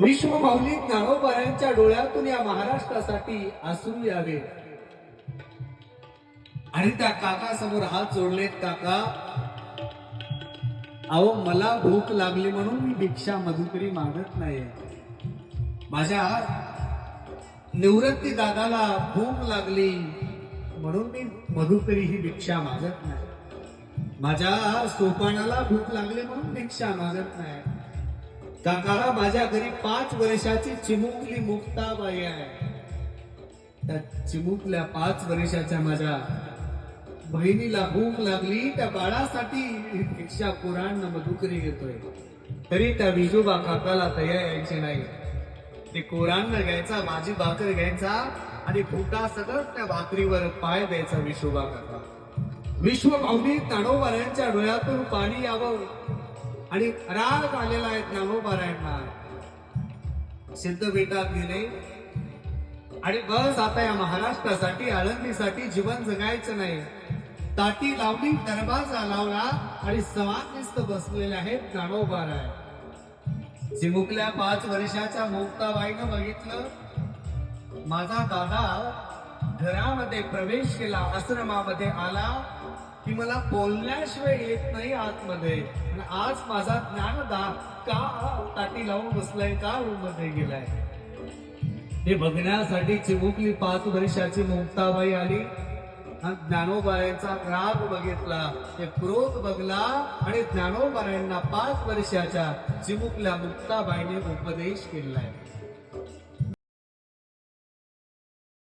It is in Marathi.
विश्वमाऊली ज्ञानोबारायांच्या डोळ्यातून या महाराष्ट्रासाठी अश्रू यावे आणि त्या काका समोर हात जोडलेत. काका, अहो मला भूक लागली म्हणून मी भिक्षा मधुकरी मागत नाही. माझ्या निवृत्ती दादाला भूक लागली म्हणून मी मधुकरी ही भिक्षा मागत नाही. माझ्या सोपानाला भूक लागली म्हणून भिक्षा मागत नाही. काका, माझ्या घरी 5 वर्षाची चिमुकली मुक्ताबाई आहे. त्या चिमुकल्या 5 वर्षाच्या माझ्या बहिणीला भूक लागली. त्या बाळासाठी भिक्षा कुराण मधुकरी घेतोय. तरी त्या विजोबा काकाला तयार यायचे नाही. ते कुराण घ्यायचा, माझी भाकर घ्यायचा आणि फुटा सगळं त्या भाकरीवर पाय द्यायचा विशोबा काका. विश्वमाऊली ज्ञानोबारायांच्या डोळ्यातून पाणी यावं आणि राग आलेला आहे ज्ञानोबारायांना. सिद्धपीठात गेले आणि बस आता या महाराष्ट्रासाठी, आळंदीसाठी जीवन जगायचं नाही. ताटी लावली, दरवाजा लावला आणि समाधिस्थ बसलेले आहेत ज्ञानोबाराय. चिमुकल्या 5 वर्षाच्या मुक्ताबाईनं बघितलं, माझा दादा घरामध्ये प्रवेश केला, आश्रमामध्ये आला की मला बोलण्याशिवाय येत नाही आतमध्ये. आणि आज माझा ज्ञानदा का ताटी लावून बसलाय, का रूम मध्ये गेलाय, हे बघण्यासाठी चिमुकली 5 वर्षाची मुक्ताबाई आली. ज्ञानोबारायांचा राग बघितला, ते क्रोध बघला आणि ज्ञानोबारायांना 5 वर्षाच्या चिमुकल्या मुक्ताबाईने उपदेश केलाय.